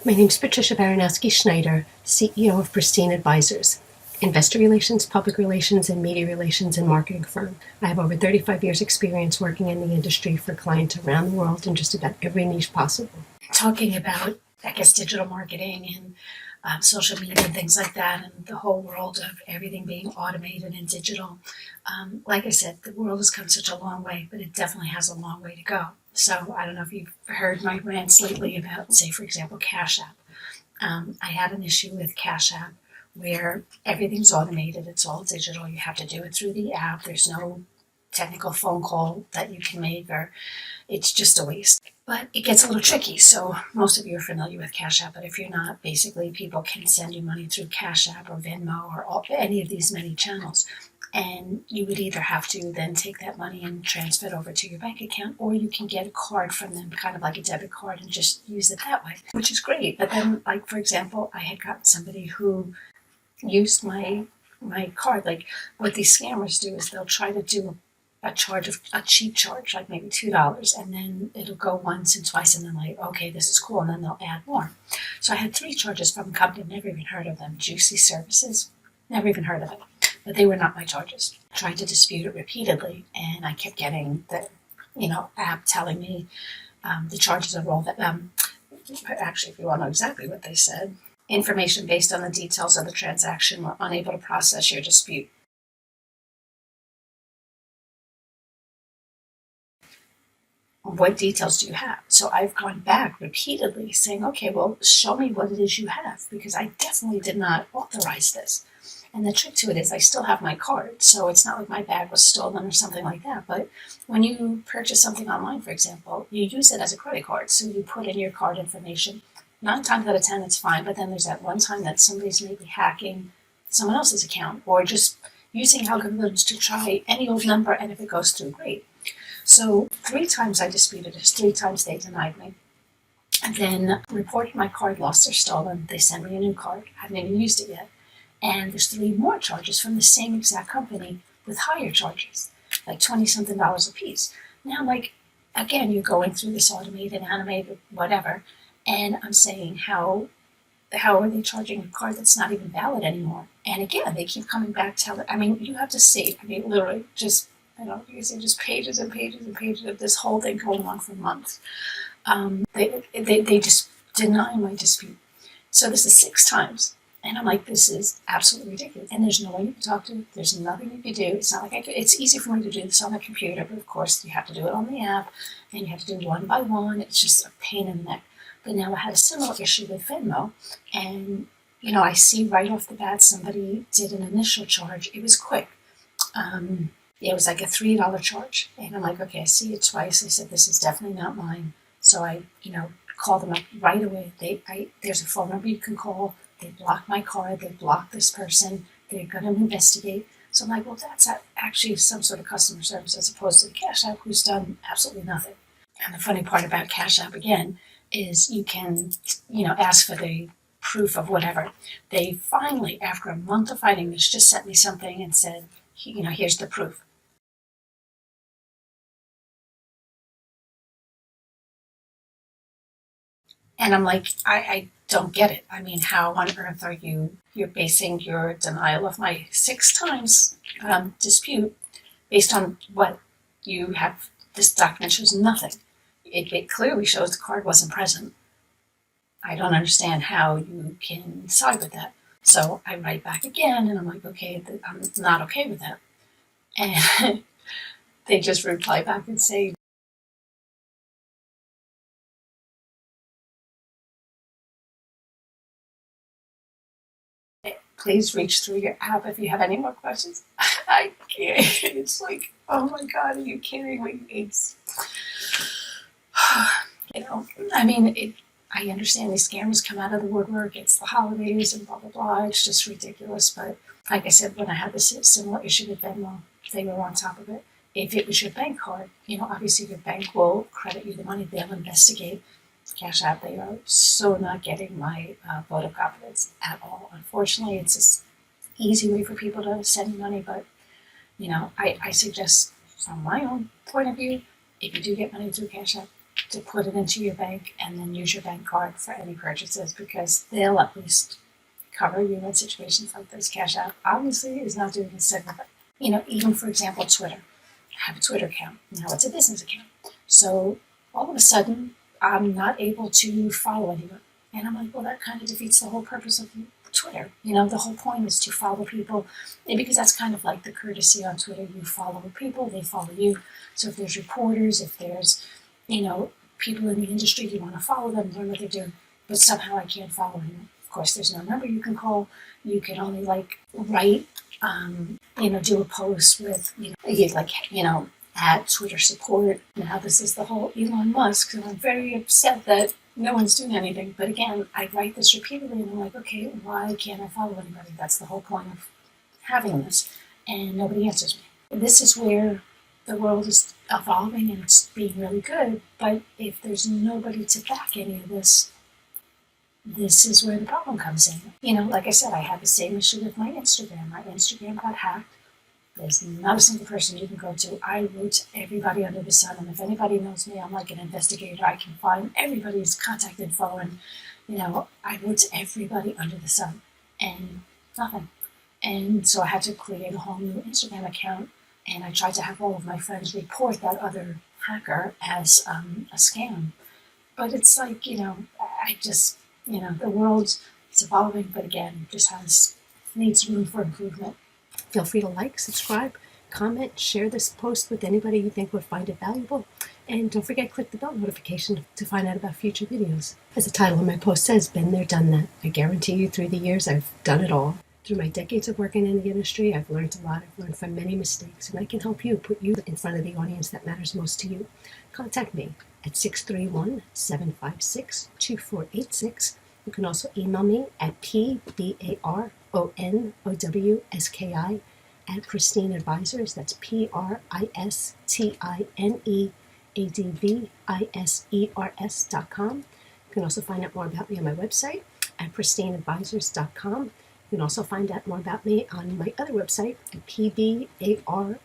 My name is Patricia Baronowski-Schneider, CEO of Pristine Advisors, investor relations, public relations, and media relations and marketing firm. I have over 35 years experience working in the industry for clients around the world in just about every niche possible. Talking about, digital marketing and social media and things like that, and the whole world of everything being automated and digital. Like I said, the world has come such a long way, but it definitely has a long way to go. So I don't know if you've heard my rants lately about, say, for example, CASHAPP. I had an issue with CASHAPP where everything's automated, it's all digital, you have to do it through the app, there's no technical phone call that you can make, or it's just a waste. But it gets a little tricky, so most of you are familiar with CASHAPP, but if you're not, basically people can send you money through CASHAPP or Venmo or any of these many channels. And you would either have to then take that money and transfer it over to your bank account, or you can get a card from them, kind of like a debit card, and just use it that way, which is great. But then, like, for example, I had gotten somebody who used my card. Like, what these scammers do is they'll try to do a cheap charge, like maybe $2, and then it'll go once and twice, and then like, okay, this is cool, and then they'll add more. So I had 3 charges from a company, never even heard of them, Juicy Services, never even heard of it. But they were not my charges. I tried to dispute it repeatedly, and I kept getting the, app telling me the charges are all that. Actually, if you want to know exactly what they said, information based on the details of the transaction, we're unable to process your dispute. What details do you have? So I've gone back repeatedly saying, okay, well, show me what it is you have, because I definitely did not authorize this. And the trick to it is I still have my card, so it's not like my bag was stolen or something like that. But when you purchase something online, for example, you use it as a credit card. So you put in your card information. 9 times out of 10, it's fine. But then there's that one time that somebody's maybe hacking someone else's account or just using algorithms to try any old number, and if it goes through, great. So 3 times I disputed it. 3 times they denied me. And then reported my card lost or stolen. They sent me a new card. I haven't even used it yet. And there's 3 more charges from the same exact company with higher charges, like $20-something a piece. Now, like, again, you're going through this automated, animated, whatever, and I'm saying, how are they charging a card that's not even valid anymore? And again, they keep coming back, you have to see, literally just, you can see just pages and pages and pages of this whole thing going on for months. They just deny my dispute. So this is 6 times. And I'm like, this is absolutely ridiculous. And there's no one you can talk to. There's nothing you can do. It's not like it's easy for me to do this on the computer, but of course you have to do it on the app, and you have to do one by one. It's just a pain in the neck. But now I had a similar issue with Venmo, and I see right off the bat somebody did an initial charge. It was quick. It was like a $3 charge, and I'm like, okay, I see it twice. I said, this is definitely not mine. So I, call them up right away. There's a phone number you can call. They blocked my card, they blocked this person, they're going to investigate. So I'm like, well, that's actually some sort of customer service as opposed to the CASHAPP, who's done absolutely nothing. And the funny part about CASHAPP, again, is you can, ask for the proof of whatever. They finally, after a month of fighting this, just sent me something and said, here's the proof. And I'm like, I don't get it. How on earth are you're basing your denial of my 6 times dispute based on what you have? This document shows nothing. It clearly shows the card wasn't present. I don't understand how you can side with that. So I write back again, and I'm like, okay, I'm not okay with that. And they just reply back and say, please reach through your app if you have any more questions. I can't. It's like, oh my God, are you kidding me? It's, I understand these scammers come out of the woodwork. It's the holidays and blah, blah, blah. It's just ridiculous. But like I said, when I had this similar issue with Venmo, they were on top of it. If it was your bank card, obviously your bank will credit you the money. They'll investigate. CASHAPP, they are so not getting my vote of confidence at all. Unfortunately, it's this easy way for people to send money, but I suggest, from my own point of view, if you do get money through CASHAPP, to put it into your bank and then use your bank card for any purchases, because they'll at least cover you in situations like this. Cash App obviously is not doing a single thing. Even for example, Twitter. I have a Twitter account. Now it's a business account. So all of a sudden, I'm not able to follow anyone. And I'm like, well, that kind of defeats the whole purpose of Twitter. The whole point is to follow people, and because that's kind of like the courtesy on Twitter. You follow people, they follow you. So if there's reporters, if there's, people in the industry, you want to follow them, learn what they're doing. But somehow I can't follow anyone. Of course, there's no number you can call. You can only write, do a post with, at Twitter support. Now this is the whole Elon Musk, and I'm very upset that no one's doing anything. But again, I write this repeatedly, and I'm like, okay, why can't I follow anybody? That's the whole point of having this, and nobody answers me. This is where the world is evolving, and it's being really good. But if there's nobody to back any of this, this is where the problem comes in. Like I said, I had the same issue with my Instagram. My Instagram got hacked. There's not a single person you can go to. I wrote to everybody under the sun, and if anybody knows me, I'm like an investigator. I can find everybody's contact info, and I wrote to everybody under the sun, and nothing. And so I had to create a whole new Instagram account, and I tried to have all of my friends report that other hacker as a scam. But it's like, I just, the world's evolving, but again, just needs room for improvement. Feel free to like, subscribe, comment, share this post with anybody you think would find it valuable. And don't forget, click the bell notification to find out about future videos. As the title of my post says, been there, done that. I guarantee you through the years, I've done it all. Through my decades of working in the industry, I've learned a lot. I've learned from many mistakes, and I can help you put you in front of the audience that matters most to you. Contact me at 631-756-2486. You can also email me at PBARONOWSKI @Pristine Advisors. That's PRISTINEADVISERS.com. You can also find out more about me on my website at pristineadvisors.com. You can also find out more about me on my other website at PBAR.